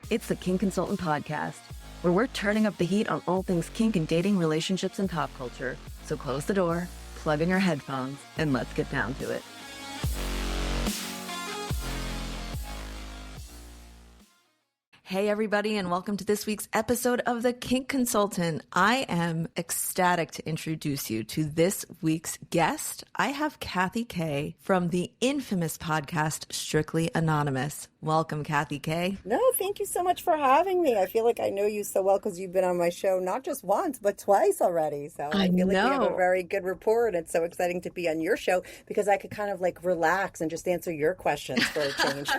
It's the Kink Consultant Podcast, where we're turning up the heat on all things kink and dating, relationships, and pop culture. So close the door, plug in your headphones, and let's get down to it. Hey everybody, and welcome to this week's episode of The Kink Consultant. I am ecstatic to introduce you to this week's guest. I have Kathy K from the infamous podcast Strictly Anonymous. Welcome, Kathy K. No, thank you so much for having me. I feel like I know you so well because you've been on my show not just once, but twice already. So I feel like we have a very good rapport, and it's so exciting to be on your show because I could kind of like relax and just answer your questions for a change.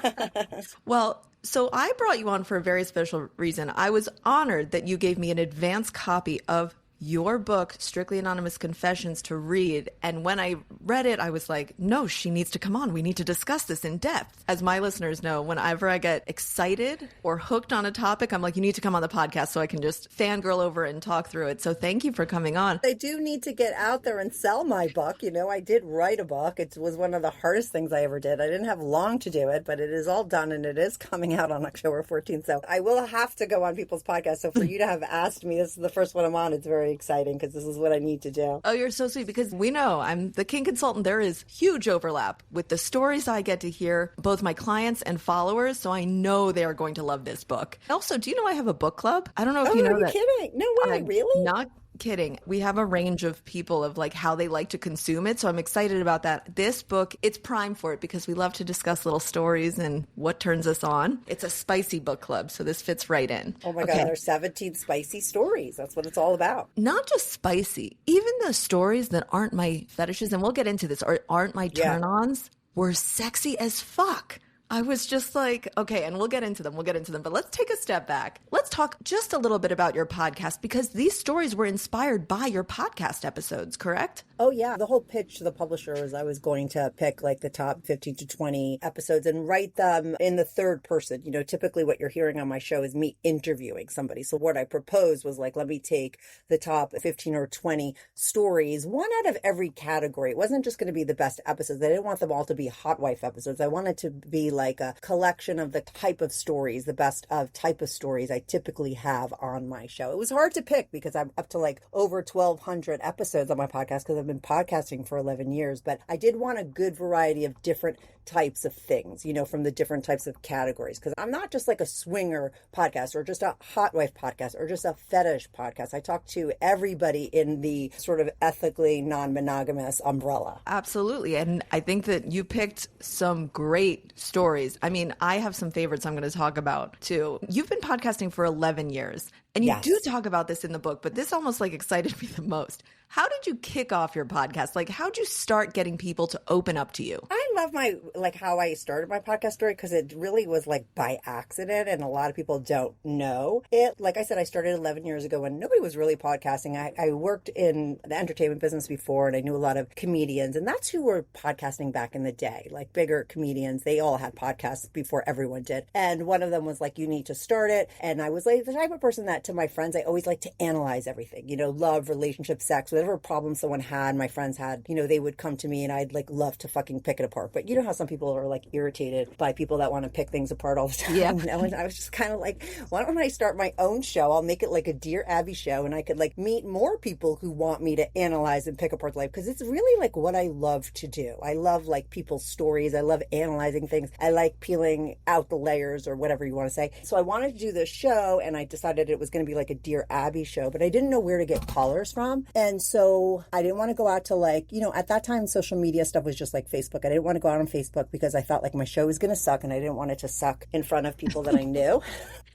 Well, so I brought you on for a very special reason. I was honored that you gave me an advance copy of your book, Strictly Anonymous Confessions, to read. And when I read it, I was like, no, she needs to come on. We need to discuss this in depth. As my listeners know, whenever I get excited or hooked on a topic, I'm like, you need to come on the podcast so I can just fangirl over it and talk through it. So thank you for coming on. I do need to get out there and sell my book. You know, I did write a book. It was one of the hardest things I ever did. I didn't have long to do it, but it is all done and it is coming out on October 14th. So I will have to go on people's podcasts. So for you to have asked me, this is the first one I'm on. It's very exciting because this is what I need to do. Oh, you're so sweet because we know I'm the Kink Consultant. There is huge overlap with the stories I get to hear, both my clients and followers. So I know they are going to love this book. Also, do you know I have a book club? I don't know if you know that. Are you kidding? No way, really? Not kidding. We have a range of people of like how they like to consume it. So I'm excited about that. This book, it's prime for it because we love to discuss little stories and what turns us on. It's a spicy book club. So this fits right in. Oh my God, there's 17 spicy stories. That's what it's all about. Not just spicy, even the stories that aren't my fetishes, and we'll get into this, or aren't my turn-ons, were sexy as fuck. I was just like, okay, and we'll get into them, but let's take a step back. Let's talk just a little bit about your podcast because these stories were inspired by your podcast episodes, correct? Oh yeah. The whole pitch to the publisher was I was going to pick like the top 15 to 20 episodes and write them in the third person. You know, typically what you're hearing on my show is me interviewing somebody. So what I proposed was like, let me take the top 15 or 20 stories, one out of every category. It wasn't just going to be the best episodes. I didn't want them all to be hot wife episodes. I wanted to be like a collection of the type of stories, the best of type of stories I typically have on my show. It was hard to pick because I'm up to like over 1,200 episodes on my podcast because I've been podcasting for 11 years, but I did want a good variety of different types of things, you know, from the different types of categories. Because I'm not just like a swinger podcast or just a hot wife podcast or just a fetish podcast. I talk to everybody in the sort of ethically non-monogamous umbrella. Absolutely. And I think that you picked some great stories. I mean, I have some favorites I'm going to talk about too. You've been podcasting for 11 years. And you do talk about this in the book, but this almost like excited me the most. How did you kick off your podcast? Like, how'd you start getting people to open up to you? I love how I started my podcast story because it really was like by accident and a lot of people don't know it. Like I said, I started 11 years ago when nobody was really podcasting. I worked in the entertainment business before and I knew a lot of comedians and that's who were podcasting back in the day, like bigger comedians. They all had podcasts before everyone did. And one of them was like, you need to start it. And I was like the type of person that to my friends, I always like to analyze everything, you know, love, relationship, sex, whatever problem someone had, my friends had, you know, they would come to me and I'd like love to fucking pick it apart. But you know how some people are like irritated by people that want to pick things apart all the time. Yeah. And I was just kind of like, why don't I start my own show? I'll make it like a Dear Abby show and I could like meet more people who want me to analyze and pick apart life because it's really like what I love to do. I love like people's stories. I love analyzing things. I like peeling out the layers or whatever you want to say. So I wanted to do this show and I decided it was going to be like a Dear Abby show, but I didn't know where to get callers from. And so I didn't want to go out to like, you know, at that time, social media stuff was just like Facebook. I didn't want to go out on Facebook because I thought like my show was going to suck and I didn't want it to suck in front of people that I knew.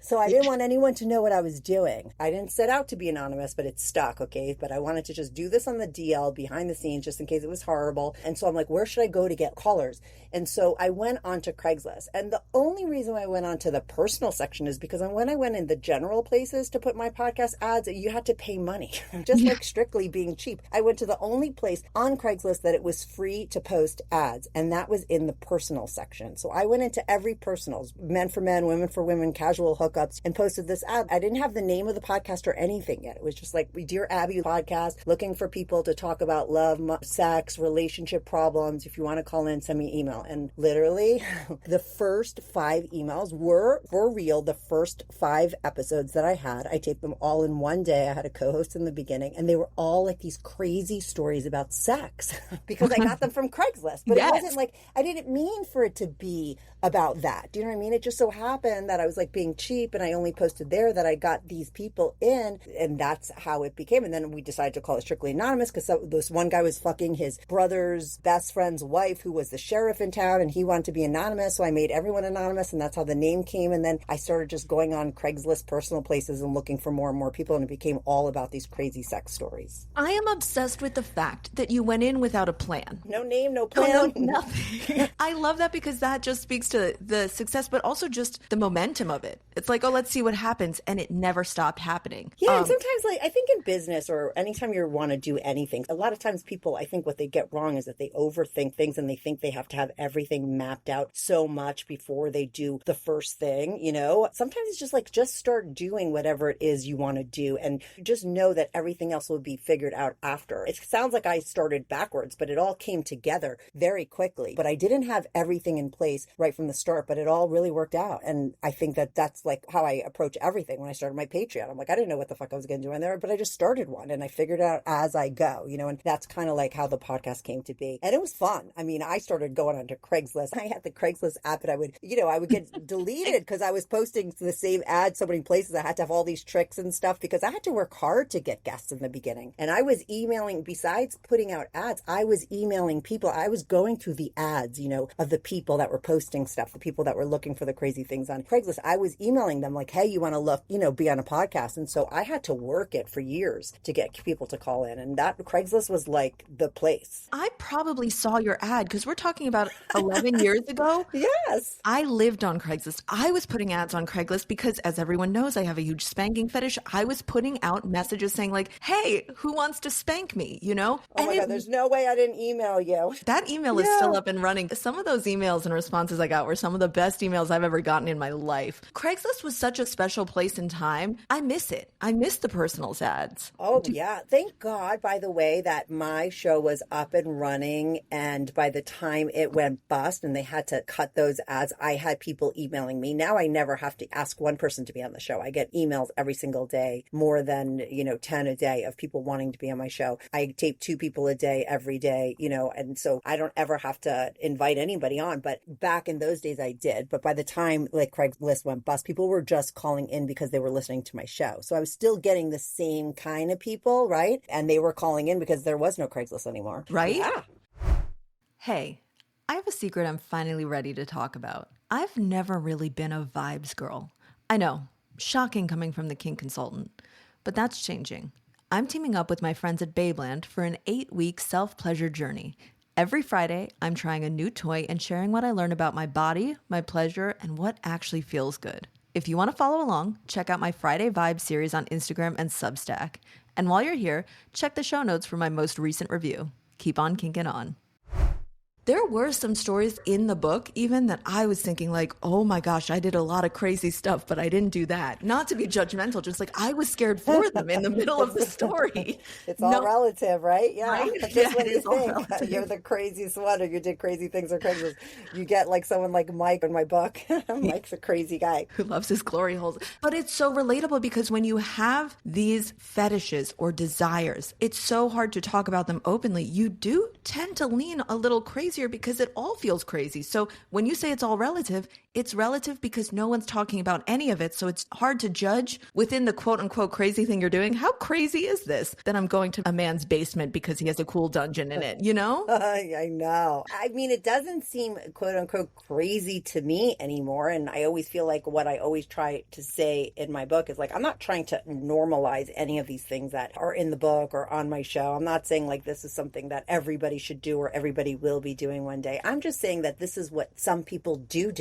So I didn't want anyone to know what I was doing. I didn't set out to be anonymous, but it stuck, okay? But I wanted to just do this on the DL behind the scenes just in case it was horrible. And so I'm like, where should I go to get callers? And so I went onto Craigslist. And the only reason I went onto the personal section is because when I went in the general places to put my podcast ads, you had to pay money, just like Strictly being cheap. I went to the only place on Craigslist that it was free to post ads. And that was in the personal section. So I went into every personals, men for men, women for women, casual hookups, and posted this ad. I didn't have the name of the podcast or anything yet. It was just like, Dear Abby podcast, looking for people to talk about love, sex, relationship problems. If you want to call in, send me an email. And literally the first 5 emails were for real. The first 5 episodes that I had, I taped them all in one day. I had a co-host in the beginning, and they were all like these crazy stories about sex because I got them from Craigslist. But It wasn't like, I didn't mean for it to be about that. Do you know what I mean? It just so happened that I was like being cheap and I only posted there that I got these people in, and that's how it became. And then we decided to call it Strictly Anonymous because this one guy was fucking his brother's best friend's wife, who was the sheriff in town, and he wanted to be anonymous. So I made everyone anonymous, and that's how the name came. And then I started just going on Craigslist personal places and looking for more and more people, and it became all about these crazy sex stories. I am obsessed with the fact that you went in without a plan. No name, no plan. No, nothing. I love that because that just speaks to the success, but also just the momentum of it. It's like, oh, let's see what happens. And it never stopped happening. Yeah, and sometimes, like, I think in business or anytime you want to do anything, a lot of times people, I think what they get wrong is that they overthink things and they think they have to have everything mapped out so much before they do the first thing, you know? Sometimes it's just like, just start doing whatever it is you want to do and just know that everything else will be figured out after. It sounds like I started backwards, but it all came together very quickly. But I didn't have everything in place right from the start, but it all really worked out. And I think that that's like how I approach everything. When I started my Patreon, I'm like, I didn't know what the fuck I was going to do on there, but I just started one and I figured it out as I go, you know, and that's kind of like how the podcast came to be. And it was fun. I mean, I started going onto Craigslist. I had the Craigslist app and I would get deleted because I was posting the same ad so many places. I had to have all these tricks and stuff because I had to work hard to get guests in the beginning. And I was emailing, besides putting out ads, I was emailing people. I was going through the ads, you know, of the people that were posting stuff, the people that were looking for the crazy things on Craigslist. I was emailing them like, hey, you want to look, you know, be on a podcast. And so I had to work it for years to get people to call in. And that Craigslist was like the place. I probably saw your ad because we're talking about 11 years ago. Yes. I lived on Craigslist. I was putting ads on Craigslist because, as everyone knows, I have a huge spanking fetish. I was putting out messages saying like, hey, who wants to spank me? You know? Oh my God, there's no way I didn't email you. That email is still up and running. Some of those emails and responses I got were some of the best emails I've ever gotten in my life. Craigslist was such a special place in time. I miss it. I miss the personals ads. Oh, yeah. Thank God, by the way, that my show was up and running. And by the time it went bust and they had to cut those ads, I had people emailing me. Now I never have to ask one person to be on the show. I get emails every single day, more than, 10 a day of people wanting to be on my show. I tape 2 people a day every day, and so I don't ever have to invite anybody on. But back in those days I did. But by the time like Craigslist went bust, people were just calling in because they were listening to my show. So I was still getting the same kind of people, right? And they were calling in because there was no Craigslist anymore. Right? Yeah. Hey, I have a secret I'm finally ready to talk about. I've never really been a vibes girl. I know, shocking coming from the kink consultant, but that's changing. I'm teaming up with my friends at Babeland for an 8-week self-pleasure journey. Every Friday, I'm trying a new toy and sharing what I learn about my body, my pleasure, and what actually feels good. If you want to follow along, check out my Friday Vibe series on Instagram and Substack. And while you're here, check the show notes for my most recent review. Keep on kinking on. There were some stories in the book even that I was thinking like, oh my gosh, I did a lot of crazy stuff, but I didn't do that. Not to be judgmental, just like I was scared for them in the middle of the story. It's all relative, right? Yeah. Right? Just when you think you're the craziest one or you did crazy things or crazy, you get like someone like Mike in my book. Mike's a crazy guy. Who loves his glory holes. But it's so relatable because when you have these fetishes or desires, it's so hard to talk about them openly. You do tend to lean a little crazy because it all feels crazy. So when you say it's all relative, it's relative because no one's talking about any of it. So it's hard to judge within the quote unquote crazy thing you're doing. How crazy is this that I'm going to a man's basement because he has a cool dungeon in it, you know? I know. I mean, it doesn't seem quote unquote crazy to me anymore. And I always feel like what I always try to say in my book is like, I'm not trying to normalize any of these things that are in the book or on my show. I'm not saying like this is something that everybody should do or everybody will be doing one day. I'm just saying that this is what some people do.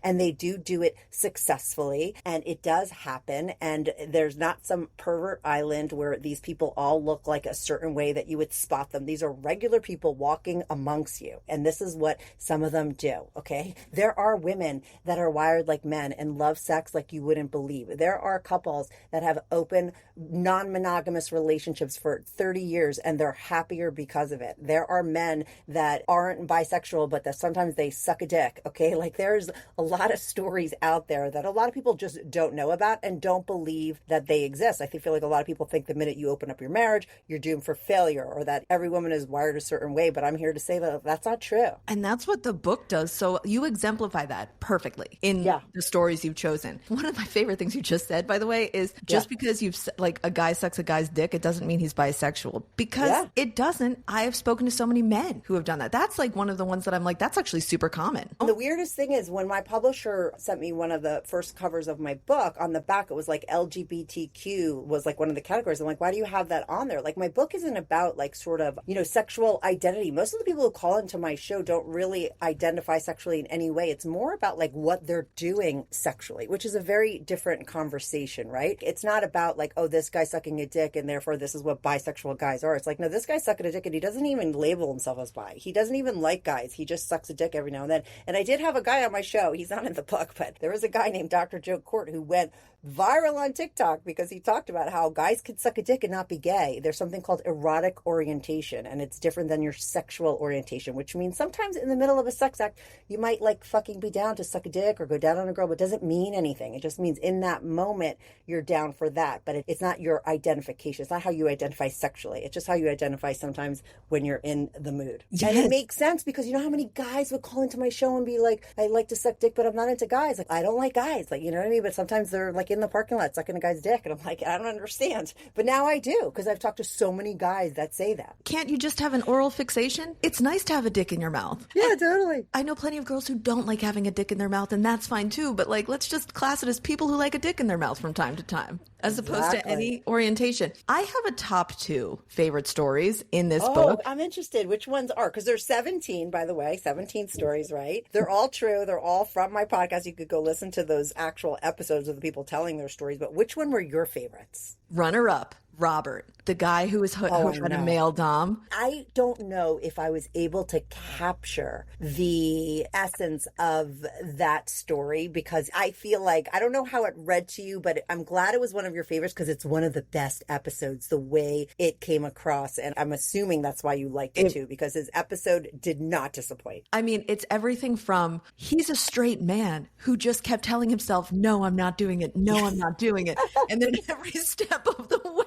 and they do it successfully, and it does happen. And there's not some pervert island where these people all look like a certain way that you would spot them. These are regular people walking amongst you, and this is what some of them do. Okay, there are women that are wired like men and love sex like you wouldn't believe. There are couples that have open non-monogamous relationships for 30 years and they're happier because of it. There are men that aren't bisexual but that sometimes they suck a dick. Okay, like there's a lot of stories out there that a lot of people just don't know about and don't believe that they exist. I feel like a lot of people think the minute you open up your marriage you're doomed for failure, or that every woman is wired a certain way, but I'm here to say that that's not true. And that's what the book does. So you exemplify that perfectly in the stories you've chosen. One of my favorite things you just said, by the way, is just because you've like a guy sucks a guy's dick, it doesn't mean he's bisexual, because it doesn't. I have spoken to so many men who have done that. That's like one of the ones that I'm like, that's actually super common. And the weirdest thing is when my publisher sent me one of the first covers of my book, on the back it was like LGBTQ was like one of the categories. I'm like, why do you have that on there? Like, my book isn't about like sort of, sexual identity. Most of the people who call into my show don't really identify sexually in any way. It's more about like what they're doing sexually, which is a very different conversation, right? It's not about like, oh, this guy's sucking a dick and therefore this is what bisexual guys are. It's like, no, this guy's sucking a dick and he doesn't even label himself as bi. He doesn't even like guys. He just sucks a dick every now and then. And I did have a guy on my show. He's not in the book, but there was a guy named Dr. Joe Court who went viral on TikTok because he talked about how guys could suck a dick and not be gay. There's something called erotic orientation, and it's different than your sexual orientation, which means sometimes in the middle of a sex act, you might like fucking be down to suck a dick or go down on a girl, but it doesn't mean anything. It just means in that moment, you're down for that, but it's not your identification. It's not how you identify sexually. It's just how you identify sometimes when you're in the mood. Yes. And it makes sense because you know how many guys would call into my show and be like, I like to suck dick, but I'm not into guys. Like, I don't like guys. Like, you know what I mean? But sometimes they're like in the parking lot sucking a guy's dick. And I'm like, I don't understand. But now I do, because I've talked to so many guys that say that. Can't you just have an oral fixation? It's nice to have a dick in your mouth. Yeah, totally. I know plenty of girls who don't like having a dick in their mouth, and that's fine too. But like, let's just class it as people who like a dick in their mouth from time to time, as opposed to any orientation. I have a top 2 favorite stories in this book. I'm interested. Which ones are? Because there's 17, by the way, 17 stories, right? They're all true. They're all from my podcast. You could go listen to those actual episodes of the people telling their stories. But which one were your favorites? Runner up, Robert, the guy who was had a male dom. I don't know if I was able to capture the essence of that story, because I feel like, I don't know how it read to you, but I'm glad it was one of your favorites because it's one of the best episodes, the way it came across. And I'm assuming that's why you liked it too, because his episode did not disappoint. I mean, it's everything from he's a straight man who just kept telling himself, no, I'm not doing it. No, I'm not doing it. And then every step of the way,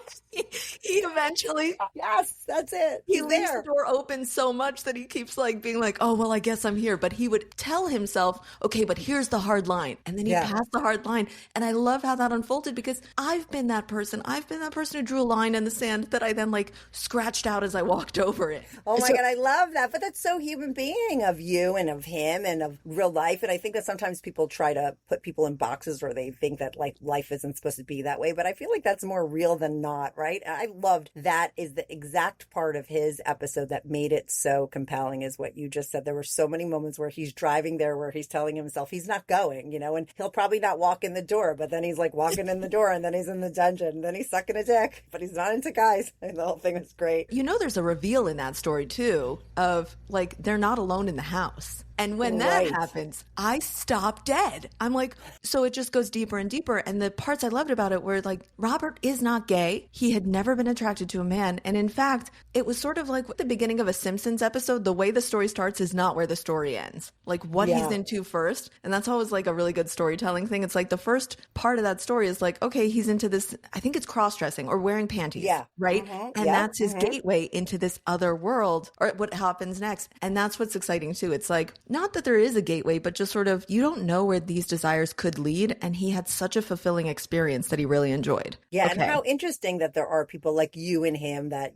he eventually, yes, that's it. He leaves the door open so much that he keeps like being like, oh, well, I guess I'm here. But he would tell himself, okay, but here's the hard line. And then he passed the hard line. And I love how that unfolded, because I've been that person. I've been that person who drew a line in the sand that I then like scratched out as I walked over it. Oh my God, I love that. But that's so human being of you and of him and of real life. And I think that sometimes people try to put people in boxes where they think that like life isn't supposed to be that way. But I feel like that's more real than not, right? I loved that is the exact part of his episode that made it so compelling, is what you just said. There were so many moments where he's driving there where he's telling himself he's not going, and he'll probably not walk in the door, but then he's like walking in the door, and then he's in the dungeon, and then he's sucking a dick, but he's not into guys. And the whole thing was great. There's a reveal in that story too of like, they're not alone in the house. And when that happens, I stop dead. I'm like, so it just goes deeper and deeper. And the parts I loved about it were like, Robert is not gay. He had never been attracted to a man. And in fact, it was sort of like the beginning of a Simpsons episode. The way the story starts is not where the story ends. Like what he's into first. And that's always like a really good storytelling thing. It's like the first part of that story is like, okay, he's into this, I think it's cross-dressing or wearing panties. Yeah. Right? Mm-hmm. And that's his gateway into this other world, or what happens next. And that's what's exciting too. It's like, not that there is a gateway, but just sort of, you don't know where these desires could lead. And he had such a fulfilling experience that he really enjoyed. Yeah. Okay. And how interesting that there are people like you and him that,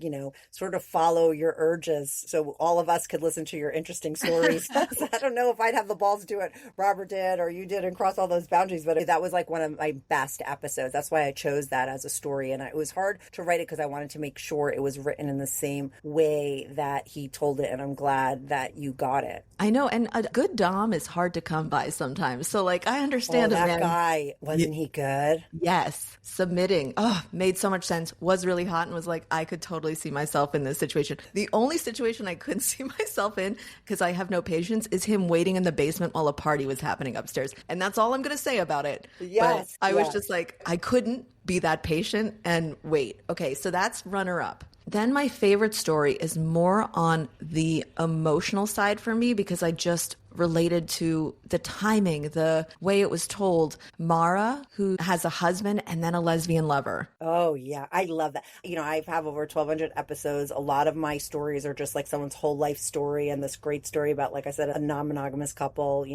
sort of follow your urges. So all of us could listen to your interesting stories. I don't know if I'd have the balls to do what Robert did or you did and cross all those boundaries, but that was like one of my best episodes. That's why I chose that as a story. And it was hard to write it because I wanted to make sure it was written in the same way that he told it. And I'm glad that you got it. I know. And a good dom is hard to come by sometimes. So like, I understand that man. guy, wasn't he good? Yes. Submitting. Oh, made so much sense. Was really hot and was like, I could totally see myself in this situation. The only situation I couldn't see myself in, because I have no patience, is him waiting in the basement while a party was happening upstairs. And that's all I'm going to say about it. Yes. But I was just like, I couldn't be that patient and wait. Okay, so that's runner up. Then my favorite story is more on the emotional side for me because I just related to the timing, the way it was told. Mara, who has a husband and then a lesbian lover. Oh, yeah. I love that. I have over 1,200 episodes. A lot of my stories are just like someone's whole life story and this great story about, like I said, a non-monogamous couple,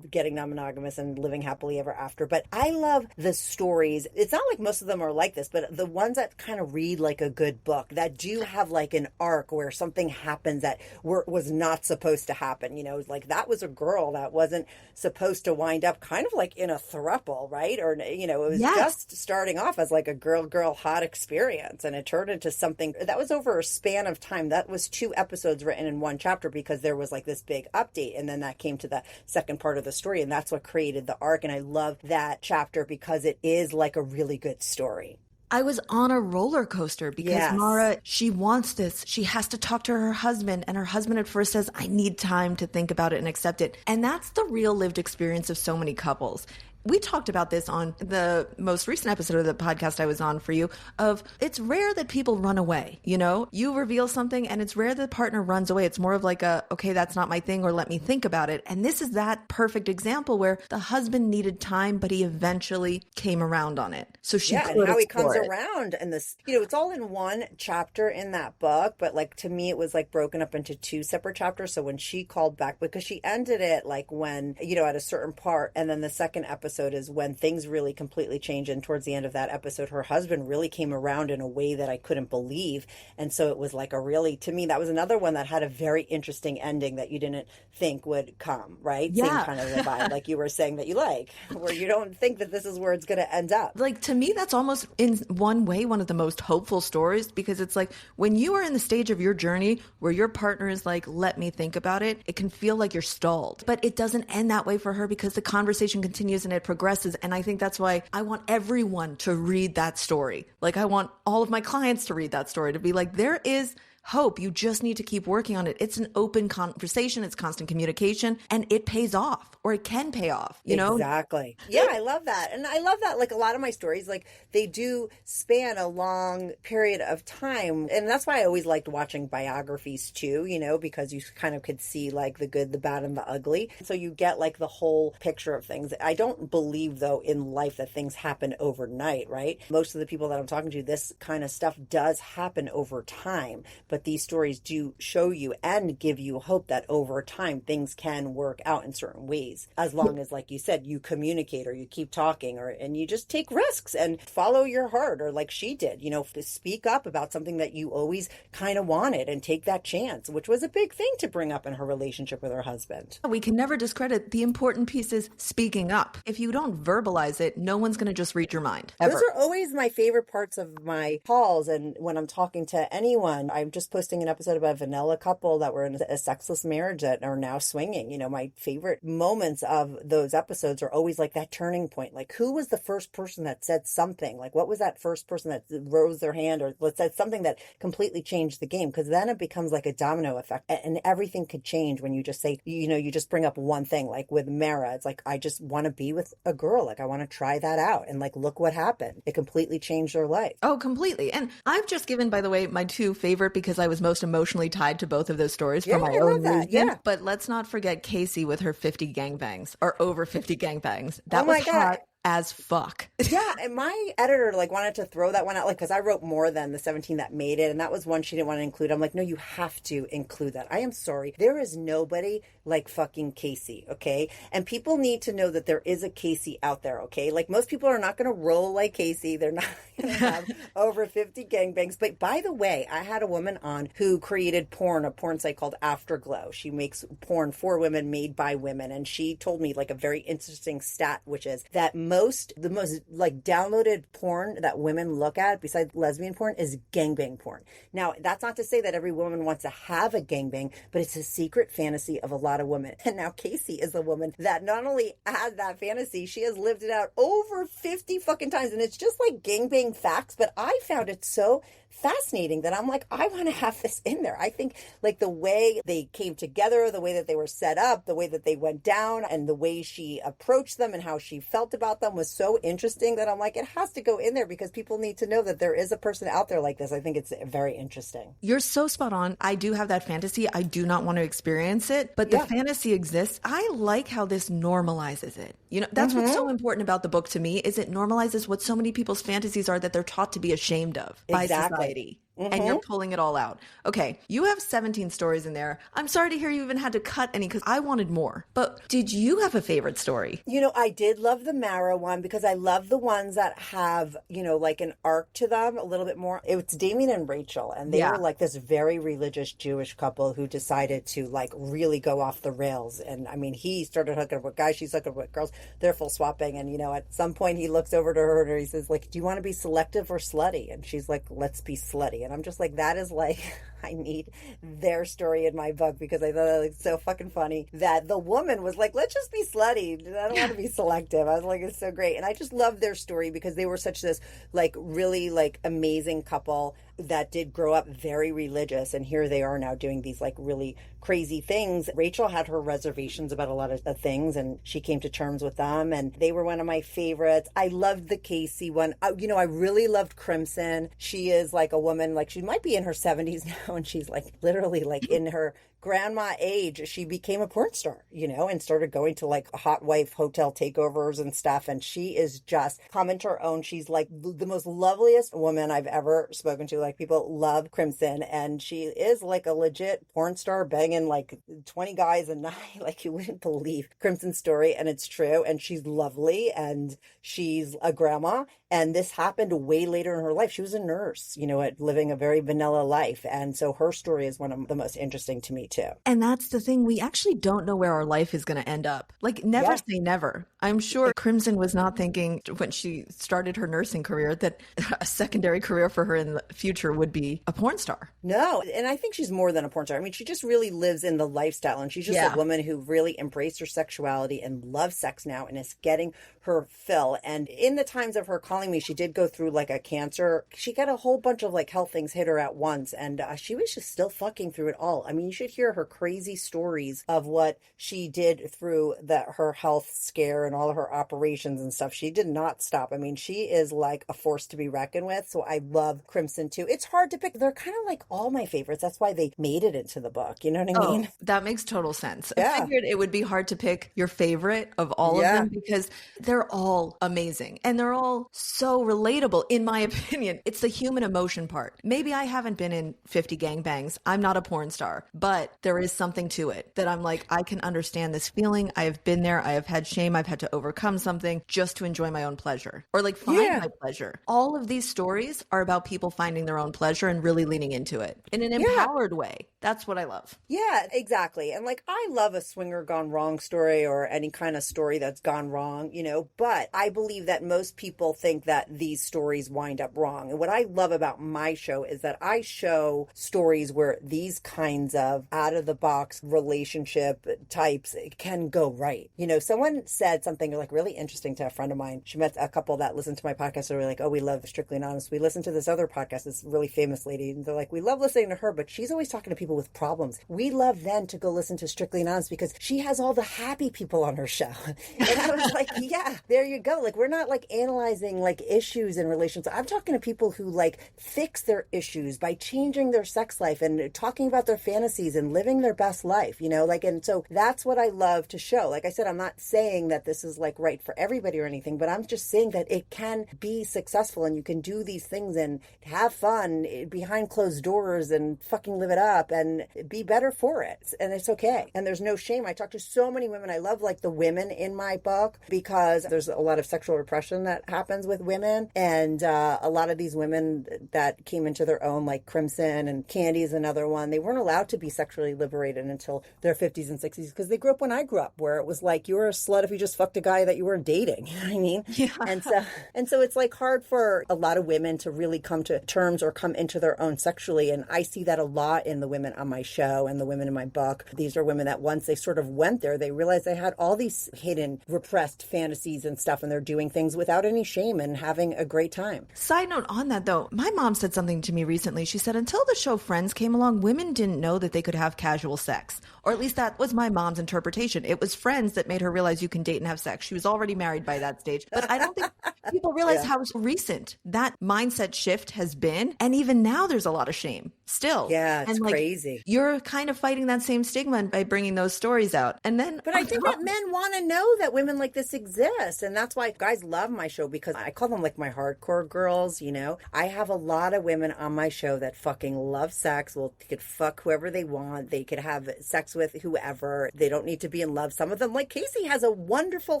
getting non-monogamous and living happily ever after. But I love the stories. It's not like most of them are like this, but the ones that kind of read like a good book, that do have like an arc where something happens that was not supposed to happen. Like that was a girl that wasn't supposed to wind up kind of like in a throuple, right? Or, it was just starting off as like a girl hot experience. And it turned into something that was over a span of time. That was 2 episodes written in one chapter because there was like this big update. And then that came to the second part of the story. And that's what created the arc. And I love that chapter because it is like a really good story. I was on a roller coaster because Mara, she wants this. She has to talk to her husband. And her husband at first says, I need time to think about it and accept it. And that's the real lived experience of so many couples. We talked about this on the most recent episode of the podcast I was on for you of it's rare that people run away. You reveal something and it's rare that the partner runs away. It's more of like okay, that's not my thing or let me think about it. And this is that perfect example where the husband needed time, but he eventually came around on it. So she could and how he comes it. around and this, it's all in one chapter in that book. But like, to me, it was like broken up into 2 separate chapters. So when she called back, because she ended it like when, at a certain part, and then the second episode is when things really completely change. And towards the end of that episode, her husband really came around in a way that I couldn't believe. And so it was like to me, that was another one that had a very interesting ending that you didn't think would come, right? Yeah. Same kind of a vibe, like you were saying that you like, where you don't think that this is where it's going to end up. Like, to me, that's almost in one way one of the most hopeful stories because it's like when you are in the stage of your journey where your partner is like, let me think about it, it can feel like you're stalled. But it doesn't end that way for her because the conversation continues and it progresses. And I think that's why I want everyone to read that story. Like, I want all of my clients to read that story, to be like, there is hope. You just need to keep working on it. It's an open conversation. It's constant communication and it pays off, or it can pay off, Exactly. Yeah, I love that. And I love that, like, a lot of my stories, like, they do span a long period of time. And that's why I always liked watching biographies too, because you kind of could see like the good, the bad, and the ugly. So you get like the whole picture of things. I don't believe though in life that things happen overnight, right? Most of the people that I'm talking to, this kind of stuff does happen over time. But these stories do show you and give you hope that over time things can work out in certain ways, as long as, like you said, you communicate or you keep talking and you just take risks and follow your heart, or like she did, speak up about something that you always kind of wanted and take that chance, which was a big thing to bring up in her relationship with her husband. We can never discredit the important piece is speaking up. If you don't verbalize it, no one's going to just read your mind. Ever. Those are always my favorite parts of my calls. And when I'm talking to anyone, I'm just posting an episode about a vanilla couple that were in a sexless marriage that are now swinging. My favorite moments of those episodes are always like that turning point. Like, who was the first person that said something? Like, what was that first person that rose their hand or said something that completely changed the game? Because then it becomes like a domino effect and everything could change when you just say, you just bring up one thing. Like with Mara, it's like, I just want to be with a girl. Like, I want to try that out. And like, look what happened. It completely changed their life. Oh, completely. And I've just given, by the way, my 2 favorite because I was most emotionally tied to both of those stories for my own reason. Yeah. But let's not forget Casey with her 50 gangbangs or over 50 gangbangs. That was hot as fuck. Yeah, and my editor wanted to throw that one out, because I wrote more than the 17 that made it, and that was one she didn't want to include. I'm like, no, you have to include that. I am sorry. There is nobody like fucking Casey, okay? And people need to know that there is a Casey out there, okay? Like, most people are not going to roll like Casey. They're not going to have over 50 gangbangs. But by the way, I had a woman on who created a porn site called Afterglow. She makes porn for women, made by women, and she told me a very interesting stat, which is that the most like downloaded porn that women look at besides lesbian porn is gangbang porn. Now, that's not to say that every woman wants to have a gangbang, but it's a secret fantasy of a lot of women. And now Casey is a woman that not only has that fantasy, she has lived it out over 50 fucking times. And it's just like gangbang facts, but I found it so fascinating that I'm like, I want to have this in there. I think like the way they came together, the way that they were set up, the way that they went down, and the way she approached them and how she felt about them was so interesting that I'm like, it has to go in there because people need to know that there is a person out there like this. I think it's very interesting. You're so spot on. I do have that fantasy. I do not want to experience it, but the fantasy exists. I like how this normalizes it. You know, that's what's so important about the book to me, is it normalizes what so many people's fantasies are that they're taught to be ashamed of by society. And you're pulling it all out. Okay, you have 17 stories in there. I'm sorry to hear you even had to cut any because I wanted more. But did you have a favorite story? You know, I did love the Mara one because I love the ones that have, you know, like an arc to them a little bit more. It's Damien and Rachel, and they were like this very religious Jewish couple who decided to like really go off the rails. And I mean, he started hooking up with guys, she's hooking up with girls. They're full swapping. And, you know, at some point he looks over to her and he says, like, do you want to be selective or slutty? And she's like, let's be slutty. And I'm just like, that is like, I need their story in my book because I thought it was so fucking funny that the woman was like, let's just be slutty. I don't want to be selective. I was like, it's so great. And I just love their story because they were such this like really like amazing couple that did grow up very religious. And here they are now doing these like really crazy things. Rachel had her reservations about a lot of things and she came to terms with them. And they were one of my favorites. I loved the Casey one. You know, I really loved Crimson. She is like a woman, like she might be in her 70s now. And she's like literally like in her grandma age, she became a porn star, you know, and started going to like hot wife hotel takeovers and stuff. And she is just come into her own. She's like the most loveliest woman I've ever spoken to. Like people love Crimson, and she is like a legit porn star banging like 20 guys a night. Like you wouldn't believe Crimson's story, and it's true. And she's lovely, and she's a grandma. And this happened way later in her life. She was a nurse, you know, living a very vanilla life. And so her story is one of the most interesting to me too. And that's the thing. We actually don't know where our life is going to end up. Like never say never. I'm sure Crimson was not thinking when she started her nursing career that a secondary career for her in the future would be a porn star. No. And I think she's more than a porn star. I mean, she just really lives in the lifestyle, and she's just a woman who really embraced her sexuality and loves sex now and is getting her fill. And in the times of her calling me, she did go through like a cancer. She got a whole bunch of like health things hit her at once. And she was just still fucking through it all. I mean, you should hear her crazy stories of what she did through her health scare and all of her operations and stuff. She did not stop. I mean, she is like a force to be reckoned with. So I love Crimson too. It's hard to pick. They're kind of like all my favorites. That's why they made it into the book. You know what I mean? That makes total sense. I figured it would be hard to pick your favorite of all of them because they're all amazing and they're all so relatable, in my opinion. It's the human emotion part. Maybe I haven't been in 50 gangbangs. I'm not a porn star, but there is something to it that I'm like, I can understand this feeling. I have been there. I have had shame. I've had to overcome something just to enjoy my own pleasure or like find my pleasure. All of these stories are about people finding their own pleasure and really leaning into it in an empowered way. That's what I love. Yeah, exactly. And like, I love a swinger gone wrong story or any kind of story that's gone wrong, you know, but I believe that most people think that these stories wind up wrong. And what I love about my show is that I show stories where these kinds of out of the box relationship types can go right. You know, someone said something like really interesting to a friend of mine. She met a couple that listened to my podcast. They were like, oh, we love Strictly Anonymous. We listen to this other podcast, this really famous lady. And they're like, we love listening to her, but she's always talking to people with problems. We love then to go listen to Strictly Anonymous because she has all the happy people on her show. And I was like, yeah, there you go. Like, we're not like analyzing like issues in relationships. I'm talking to people who like fix their issues by changing their sex life and talking about their fantasies and living their best life, you know, like, and so that's what I love to show. Like I said, I'm not saying that this is like right for everybody or anything, but I'm just saying that it can be successful and you can do these things and have fun behind closed doors and fucking live it up and be better for it. And it's okay. And there's no shame. I talk to so many women. I love like the women in my book because there's a lot of sexual repression that happens with women. And a lot of these women that came into their own, like Crimson and Candy is another one. They weren't allowed to be sexually liberated until their 50s and 60s because they grew up when I grew up, where it was like you were a slut if you just fucked a guy that you weren't dating. You know what I mean? Yeah. And so it's like hard for a lot of women to really come to terms or come into their own sexually. And I see that a lot in the women on my show and the women in my book. These are women that once they sort of went there, they realized they had all these hidden, repressed fantasies and stuff, and they're doing things without any shame and having a great time. Side note on that, though, my mom said something to me recently. She said, until the show Friends came along, women didn't know that they could have casual sex. Or at least that was my mom's interpretation. It was Friends that made her realize you can date and have sex. She was already married by that stage. But I don't think people realize how recent that mindset shift has been. And even now there's a lot of shame still. Yeah, it's and crazy. You're kind of fighting that same stigma by bringing those stories out. And then, but I think that men want to know that women like this exist. And that's why guys love my show, because I call them like my hardcore girls, you know. I have a lot of women on my show that fucking love sex. Well, they could fuck whoever they want. They could have sex with whoever. They don't need to be in love. Some of them, like Casey, has a wonderful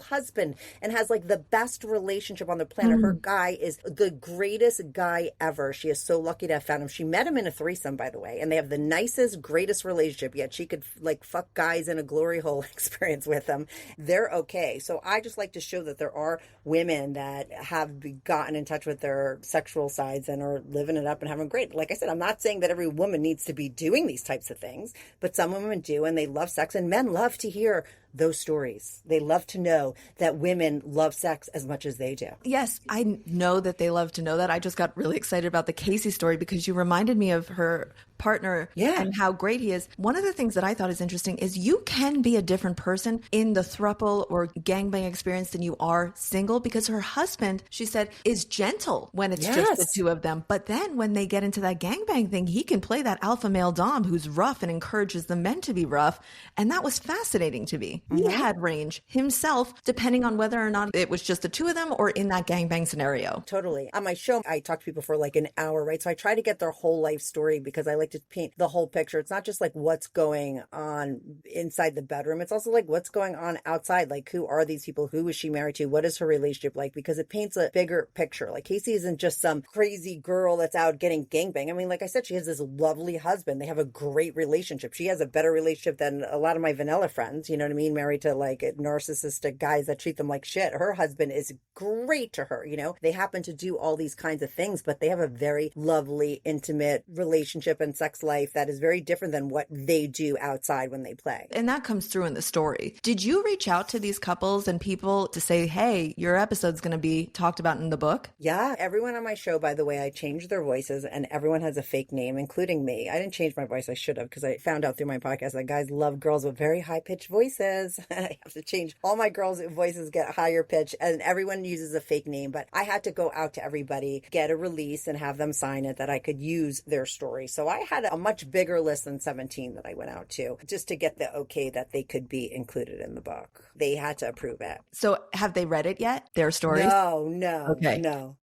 husband and has like the best relationship on the planet. Her guy is the greatest guy ever. She is so lucky to have found him. She met him in a threesome, by the way, and they have the nicest, greatest relationship, yet she could like fuck guys in a glory hole experience with them. They're okay. So I just like to show that there are women that have gotten in touch with their sexual sides and are living it up and having great. Like I said, I'm not saying that every woman needs to be doing these types of things, but some women do, and they love sex, and men love to hear those stories. They love to know that women love sex as much as they do. Yes, I know that they love to know that. I just got really excited about the Casey story because you reminded me of her partner and how great he is. One of the things that I thought is interesting is you can be a different person in the throuple or gangbang experience than you are single, because her husband, she said, is gentle when it's just the two of them. But then when they get into that gangbang thing, he can play that alpha male dom who's rough and encourages the men to be rough. And that was fascinating to me. He had range himself, depending on whether or not it was just the two of them or in that gangbang scenario. Totally. On my show, I talk to people for like an hour, right? So I try to get their whole life story because I like to paint the whole picture. It's not just like what's going on inside the bedroom. It's also like what's going on outside. Like, who are these people? Who is she married to? What is her relationship like? Because it paints a bigger picture. Like, Casey isn't just some crazy girl that's out getting gangbang. I mean, like I said, she has this lovely husband. They have a great relationship. She has a better relationship than a lot of my vanilla friends, you know what I mean? Married to like narcissistic guys that treat them like shit. Her husband is great to her, you know? They happen to do all these kinds of things, but they have a very lovely, intimate relationship and sex life that is very different than what they do outside when they play. And that comes through in the story. Did you reach out to these couples and people to say, hey, your episode's going to be talked about in the book? Yeah. Everyone on my show, by the way, I changed their voices, and everyone has a fake name, including me. I didn't change my voice. I should have, because I found out through my podcast that guys love girls with very high-pitched voices. I have to change. All my girls' voices get higher pitch, and everyone uses a fake name. But I had to go out to everybody, get a release, and have them sign it that I could use their story. So I had a much bigger list than 17 that I went out to, just to get the okay that they could be included in the book. They had to approve it. So have they read it yet? Their stories? No,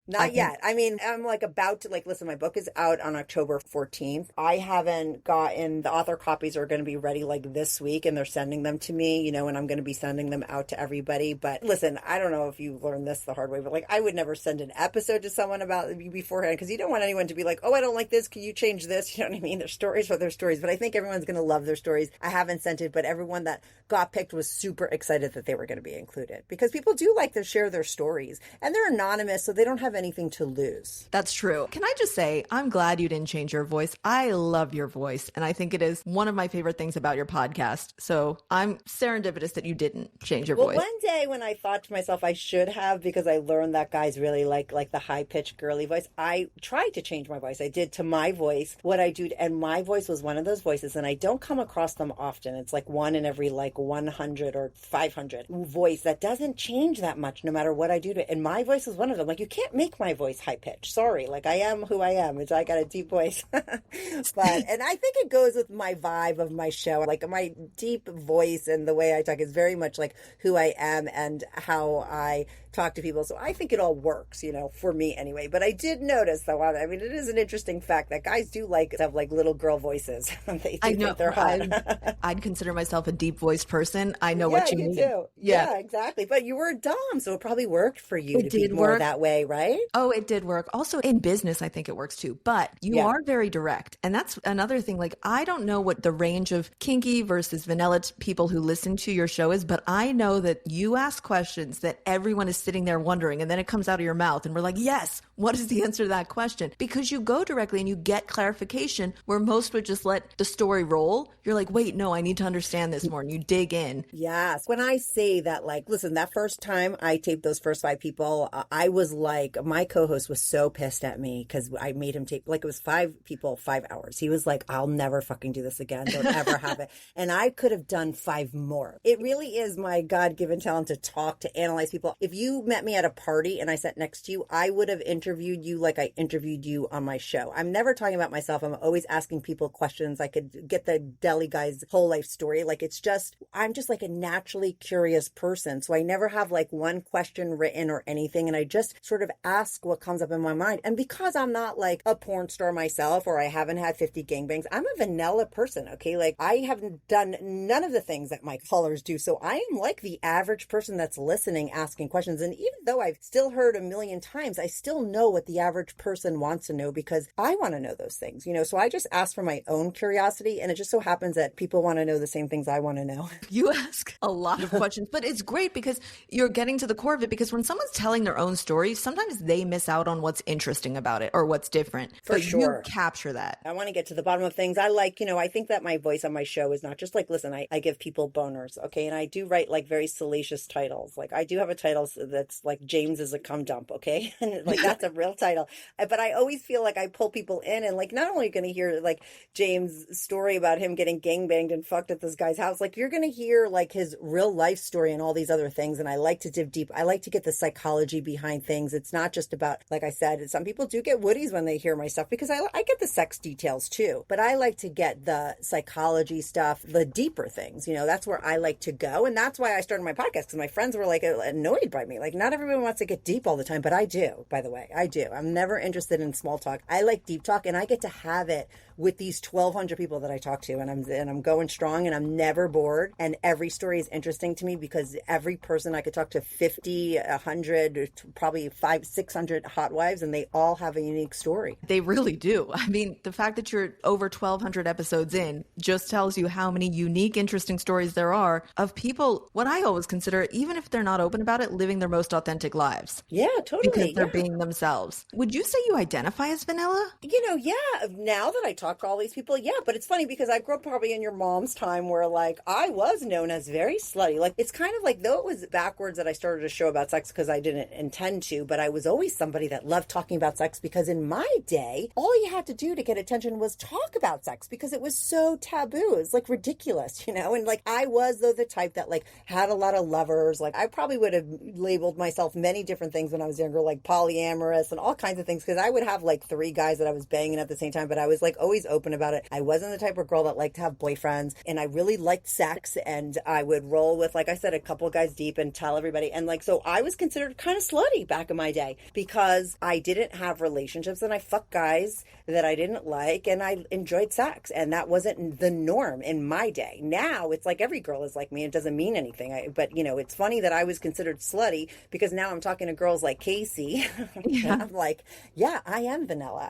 not yet. I mean, I'm like about to, like, listen, my book is out on October 14th. I haven't gotten, the author copies are going to be ready like this week, and they're sending them to me, you know, and I'm going to be sending them out to everybody. But listen, I don't know if you learned this the hard way, but like, I would never send an episode to someone about me beforehand, because you don't want anyone to be like, oh, I don't like this. Can you change this? You know what I mean? Their stories are their stories, but I think everyone's going to love their stories. I haven't sent it, but everyone that got picked was super excited that they were going to be included, because people do like to share their stories, and they're anonymous, so they don't have anything to lose. That's true. Can I just say, I'm glad you didn't change your voice. I love your voice, and I think it is one of my favorite things about your podcast. So I'm serendipitous that you didn't change your voice. Well, one day when I thought to myself I should have, because I learned that guys really like the high-pitched girly voice, I tried to change my voice. I did to my voice what I do, and my voice was one of those voices, and I don't come across them often. It's like one in every like 100 or 500 voice that doesn't change that much no matter what I do to it. And my voice is one of them. Like, you can't make my voice high-pitched. Sorry. Like, I am who I am. I got a deep voice. And I think it goes with my vibe of my show. Like, my deep voice and the way I talk is very much like who I am and how I talk to people. So I think it all works, you know, for me anyway. But I did notice, though, I mean, it is an interesting fact that guys do like to have like little girl voices. They I do know. think they're hot. I'd consider myself a deep voiced person. I know Yeah, what you you mean. do. Yeah. Yeah, exactly. But you were a dom, so it probably worked for you It to be did more work. that way, right? Oh, it did work. Also in business, I think it works too. But you Yeah. are very direct. And that's another thing. Like, I don't know what the range of kinky versus vanilla people who listen to your show is, but I know that you ask questions that everyone is sitting there wondering, and then it comes out of your mouth, and we're like, yes, what is the answer to that question? Because you go directly and you get clarification where most would just let the story roll. You're like, wait, no, I need to understand this more. And you dig in. Yes. When I say that, like, listen, that first time I taped those first 5 people, I was like, my co-host was so pissed at me because I made him tape, like, it was 5 people, 5 hours. He was like, I'll never fucking do this again. Don't ever have it. And I could have done 5 more. It really is my God-given talent to talk, to analyze people. If you met me at a party and I sat next to you, I would have interviewed you like I interviewed you on my show. I'm never talking about myself. I'm always asking people questions. I could get the deli guy's whole life story. Like, it's just, I'm just like a naturally curious person. So I never have like one question written or anything. And I just sort of ask what comes up in my mind. And because I'm not like a porn star myself, or I haven't had 50 gangbangs, I'm a vanilla person. Okay. Like, I haven't done none of the things that my callers do. So I am like the average person that's listening, asking questions. And even though I've still heard a million times, I still know what the average person wants to know because I want to know those things, you know? So I just ask for my own curiosity. And it just so happens that people want to know the same things I want to know. You ask a lot of questions, but it's great because you're getting to the core of it, because when someone's telling their own story, sometimes they miss out on what's interesting about it or what's different. For sure. You capture that. I want to get to the bottom of things. I like, you know, I think that my voice on my show is not just like, listen, I give people boners, okay? And I do write like very salacious titles. Like, I do have a title that's like, James is a cum dump, okay? And like, that's a real title. But I always feel like I pull people in, and like, not only are you going to hear like James' story about him getting gangbanged and fucked at this guy's house, like, you're going to hear like his real life story and all these other things. And I like to dig deep. I like to get the psychology behind things. It's not just about, like I said, some people do get woodies when they hear my stuff because I get the sex details too. But I like to get the psychology stuff, the deeper things. You know, that's where I like to go. And that's why I started my podcast, because my friends were like annoyed by me. Like, not everyone wants to get deep all the time, but I do, by the way. I do. I'm never interested in small talk. I like deep talk, and I get to have it with these 1,200 people that I talk to, and I'm going strong, and I'm never bored. And every story is interesting to me because every person I could talk to, 50, 100, probably 500, 600 hot wives, and they all have a unique story. They really do. I mean, the fact that you're over 1,200 episodes in just tells you how many unique, interesting stories there are of people, what I always consider, even if they're not open about it, living their most authentic lives. Yeah, totally. Because they're being themselves. Would you say you identify as vanilla? You know, yeah. Now that I talk to all these people, yeah. But it's funny because I grew up probably in your mom's time where, like, I was known as very slutty. Like, it's kind of like, though it was backwards that I started a show about sex because I didn't intend to, but I was always somebody that loved talking about sex, because in my day, all you had to do to get attention was talk about sex because it was so taboo. It was like ridiculous, you know? And like, I was, though, the type that like had a lot of lovers. Like, I probably would have labeled myself many different things when I was younger, like polyamorous and all kinds of things, because I would have like 3 guys that I was banging at the same time, but I was like always open about it. I wasn't the type of girl that liked to have boyfriends, and I really liked sex, and I would roll with, like I said, a couple guys deep and tell everybody. And like, so I was considered kind of slutty back in my day because I didn't have relationships, and I fucked guys that I didn't like, and I enjoyed sex, and that wasn't the norm in my day. Now it's like every girl is like me. It doesn't mean anything. But you know, it's funny that I was considered slutty because now I'm talking to girls like Casey. Yeah. And I'm like, yeah, I am vanilla.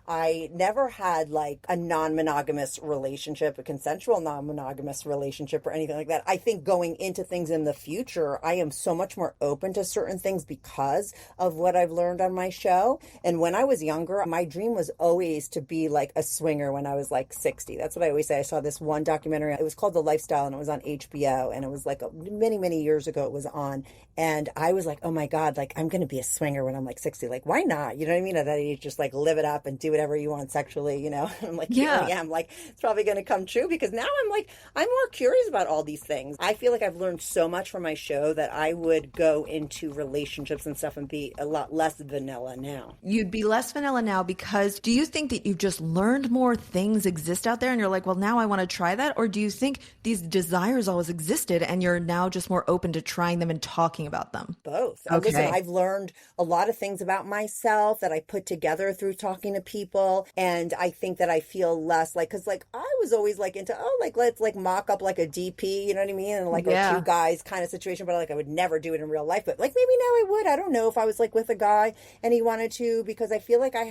I never had like a non-monogamous relationship, a consensual non-monogamous relationship or anything like that. I think going into things in the future, I am so much more open to certain things because of what I've learned on my show. And when I was younger, my dream was always to be like a swinger when I was like 60. That's what I always say. I saw this one documentary. It was called The Lifestyle, and it was on HBO. And it was like many, many years ago it was on. And I was like, oh my God, like I'm going to be a swinger when I'm like 60. Like, why not? You know what I mean? At that age, just like live it up and do whatever you want sexually, you know? I'm like, yeah, I'm like, it's probably going to come true because now I'm like, I'm more curious about all these things. I feel like I've learned so much from my show that I would go into relationships and stuff and be a lot less vanilla now. You'd be less vanilla now because do you think that you've just learned more things exist out there and you're like, well, now I want to try that? Or do you think these desires always existed and you're now just more open to trying them and talking about them? Both. Okay. Listen, I've learned a lot of things about myself that I put together through talking to people. And I think that I feel less like, cause like I was always like into, oh, like let's like mock up like a DP, you know what I mean? And like a two guys kind of situation, but like I would never do it in real life. But like maybe now I would. I don't know if I was like with a guy and he wanted to, because I feel like I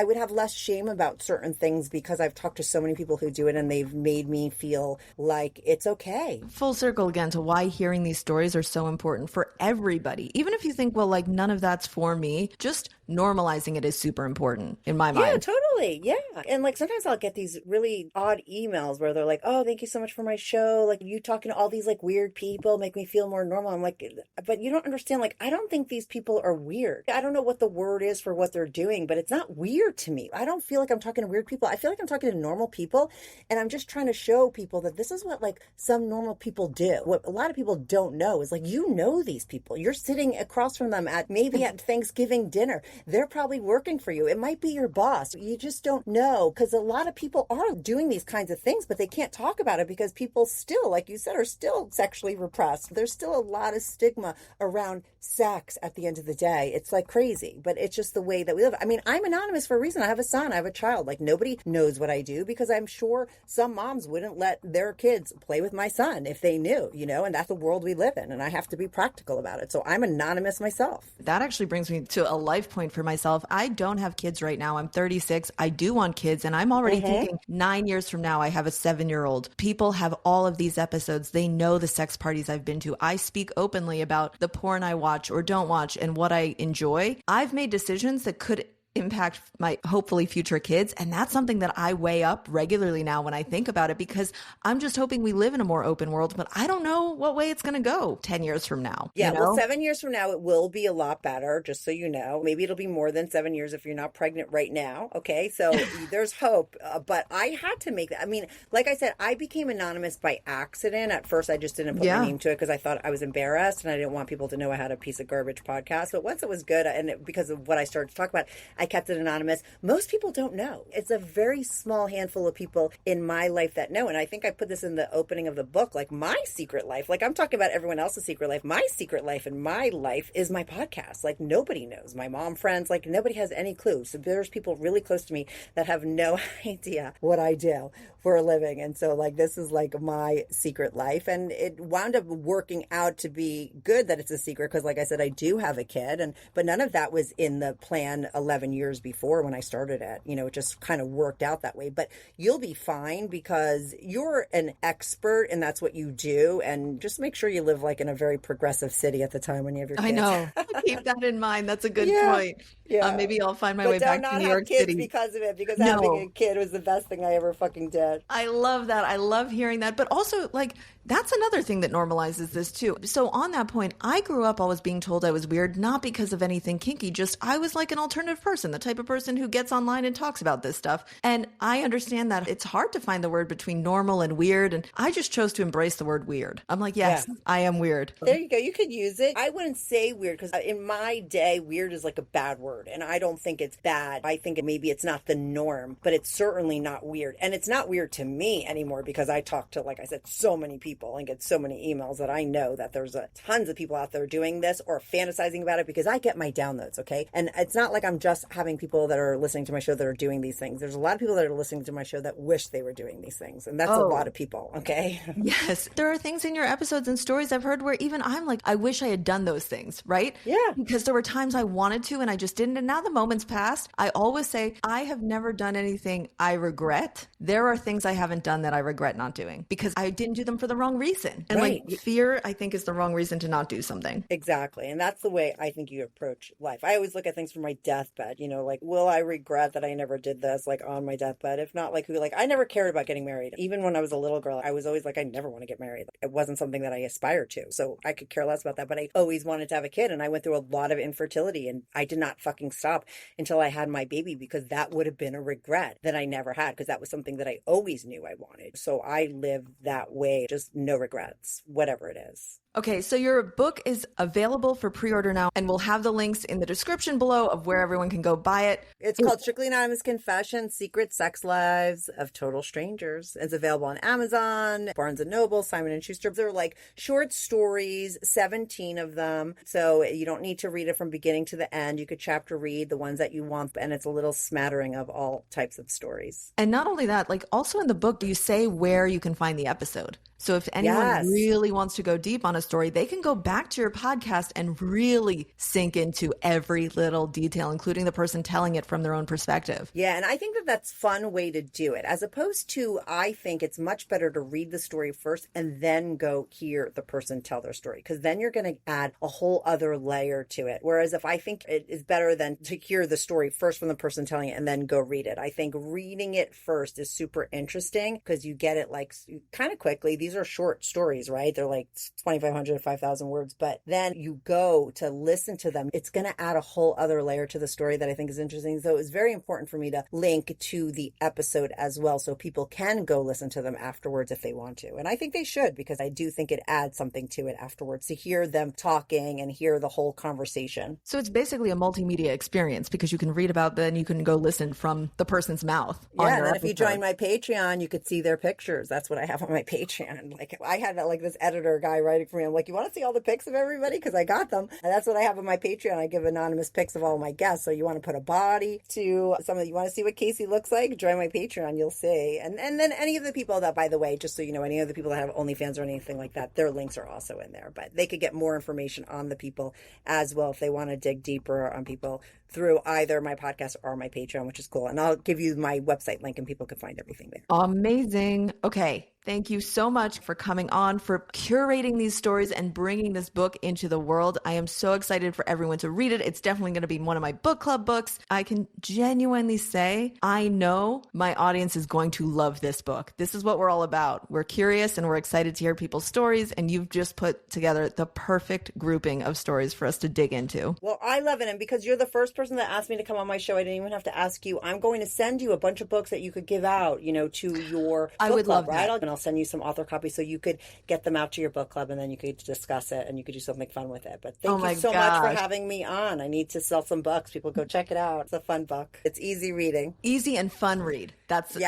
would have less shame about certain things because I've talked to so many people who do it and they've made me feel like it's okay. Full circle again to why hearing these stories are so important for everybody. Even if you think, well, like none of that's for me, just normalizing it is super important in my mind. Yeah, totally. Yeah. And like sometimes I'll get these really odd emails where they're like, oh, thank you so much for my show. Like you talking to all these like weird people make me feel more normal. I'm like, but you don't understand. Like, I don't think these people are weird. I don't know what the word is for what they're doing, but it's not weird to me. I don't feel like I'm talking to weird people. I feel like I'm talking to normal people. And I'm just trying to show people that this is what like some normal people do. What a lot of people don't know is like, you know, these people, you're sitting across from them at maybe at Thanksgiving dinner. They're probably working for you. It might be your boss. You just don't know, because a lot of people are doing these kinds of things, but they can't talk about it because people still, like you said, are still sexually repressed. There's still a lot of stigma around sex at the end of the day. It's like crazy, but it's just the way that we live. I mean, I'm anonymous for a reason. I have a son. I have a child. Like nobody knows what I do because I'm sure some moms wouldn't let their kids play with my son if they knew, you know, and that's the world we live in. And I have to be practical about it. So I'm anonymous myself. That actually brings me to a life point for myself. I don't have kids right now. I'm 36. I do want kids. And I'm already thinking 9 years from now, I have a 7-year-old. People have all of these episodes. They know the sex parties I've been to. I speak openly about the porn I watch or don't watch and what I enjoy. I've made decisions that could impact my hopefully future kids. And that's something that I weigh up regularly now when I think about it, because I'm just hoping we live in a more open world, but I don't know what way it's going to go 10 years from now. Yeah. You know? Well, 7 years from now, it will be a lot better, just so you know. Maybe it'll be more than 7 years if you're not pregnant right now. Okay. So there's hope. But I had to make that. I mean, like I said, I became anonymous by accident. At first, I just didn't put my name to it because I thought I was embarrassed and I didn't want people to know I had a piece of garbage podcast. But once it was good, because of what I started to talk about, I kept it anonymous. Most people don't know. It's a very small handful of people in my life that know. And I think I put this in the opening of the book, like my secret life. Like I'm talking about everyone else's secret life. My secret life and my life is my podcast. Like nobody knows. My mom, friends, like nobody has any clue. So there's people really close to me that have no idea what I do for a living. And so like this is like my secret life. And it wound up working out to be good that it's a secret because like I said, I do have a kid, but none of that was in the plan 11 years before when I started it. You know, it just kind of worked out that way. But you'll be fine because you're an expert and that's what you do. And just make sure you live like in a very progressive city at the time when you have your kids. I know. Keep that in mind. That's a good point. Yeah. Maybe I'll find my way back to New York City. Because of it, because having a kid was the best thing I ever fucking did. I love that. I love hearing that. But also, like, that's another thing that normalizes this too. So on that point, I grew up always being told I was weird, not because of anything kinky, just I was like an alternative person, the type of person who gets online and talks about this stuff. And I understand that it's hard to find the word between normal and weird. And I just chose to embrace the word weird. I'm like, yes, I am weird. There you go. You could use it. I wouldn't say weird because in my day, weird is like a bad word. And I don't think it's bad. I think maybe it's not the norm, but it's certainly not weird. And it's not weird to me anymore because I talk to, like I said, so many people and get so many emails that I know that there's tons of people out there doing this or fantasizing about it because I get my downloads, okay? And it's not like I'm just having people that are listening to my show that are doing these things. There's a lot of people that are listening to my show that wish they were doing these things. And that's a lot of people, okay? Yes. There are things in your episodes and stories I've heard where even I'm like, I wish I had done those things, right? Yeah. Because there were times I wanted to and I just didn't. And now the moment's passed. I always say, I have never done anything I regret. There are things I haven't done that I regret not doing because I didn't do them for the wrong reason. And like fear, I think, is the wrong reason to not do something. Exactly. And that's the way I think you approach life. I always look at things from my deathbed, you know, like, will I regret that I never did this, like on my deathbed? If not, like, I never cared about getting married. Even when I was a little girl, I was always like, I never want to get married. It wasn't something that I aspired to. So I could care less about that. But I always wanted to have a kid. And I went through a lot of infertility and I did not fucking stop until I had my baby because that would have been a regret that I never had because that was something that I always knew I wanted. So I live that way, just no regrets, whatever it is. Okay, so your book is available for pre-order now, and we'll have the links in the description below of where everyone can go buy it. It's called Strictly Anonymous Confessions, Secret Sex Lives of Total Strangers. It's available on Amazon, Barnes & Noble, Simon & Schuster. They're like short stories, 17 of them. So you don't need to read it from beginning to the end. You could chapter read the ones that you want, and it's a little smattering of all types of stories. And not only that, like also in the book, you say where you can find the episode. So if anyone really wants to go deep on a story, they can go back to your podcast and really sink into every little detail, including the person telling it from their own perspective. Yeah, and I think that that's a fun way to do it. As opposed to, I think it's much better to read the story first and then go hear the person tell their story, because then you're going to add a whole other layer to it. Whereas if I think it is better than to hear the story first from the person telling it and then go read it. I think reading it first is super interesting because you get it like kind of quickly. These are short stories, right? They're like 2,500 to 5,000 words, but then you go to listen to them. It's going to add a whole other layer to the story that I think is interesting. So it's very important for me to link to the episode as well, so people can go listen to them afterwards if they want to. And I think they should, because I do think it adds something to it afterwards to hear them talking and hear the whole conversation. So it's basically a multimedia experience because you can read about them and you can go listen from the person's mouth. Yeah, and then if you join my Patreon, you could see their pictures. That's what I have on my Patreon. Like I had like this editor guy writing for me. I'm like, you want to see all the pics of everybody? Because I got them. And that's what I have on my Patreon. I give anonymous pics of all my guests. So you want to put a body to some of you want to see what Casey looks like? Join my Patreon, you'll see. And then any of the people that, by the way, just so you know, any of the people that have OnlyFans or anything like that, their links are also in there. But they could get more information on the people as well if they want to dig deeper on people through either my podcast or my Patreon, which is cool. And I'll give you my website link and people can find everything there. Amazing. Okay. Thank you so much for coming on, for curating these stories and bringing this book into the world. I am so excited for everyone to read it. It's definitely going to be one of my book club books. I can genuinely say I know my audience is going to love this book. This is what we're all about. We're curious and we're excited to hear people's stories, and you've just put together the perfect grouping of stories for us to dig into. Well, I love it. And because you're the first person that asked me to come on my show, I didn't even have to ask you. I'm going to send you a bunch of books that you could give out, you know, to your book I would club, love right? that. I'll send you some author copies so you could get them out to your book club and then you could discuss it and you could do something fun with it. But thank you so much for having me on. I need to sell some books. People go check it out. It's a fun book. It's easy reading. Easy and fun read. That's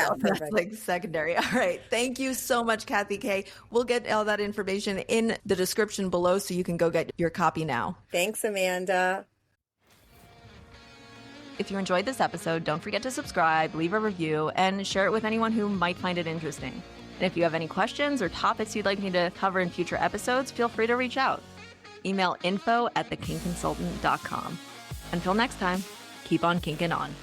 like secondary. All right. Thank you so much, Kathy K. We'll get all that information in the description below so you can go get your copy now. Thanks, Amanda. If you enjoyed this episode, don't forget to subscribe, leave a review, and share it with anyone who might find it interesting. And if you have any questions or topics you'd like me to cover in future episodes, feel free to reach out. Email info@thekingconsultant.com. Until next time, keep on kinking on.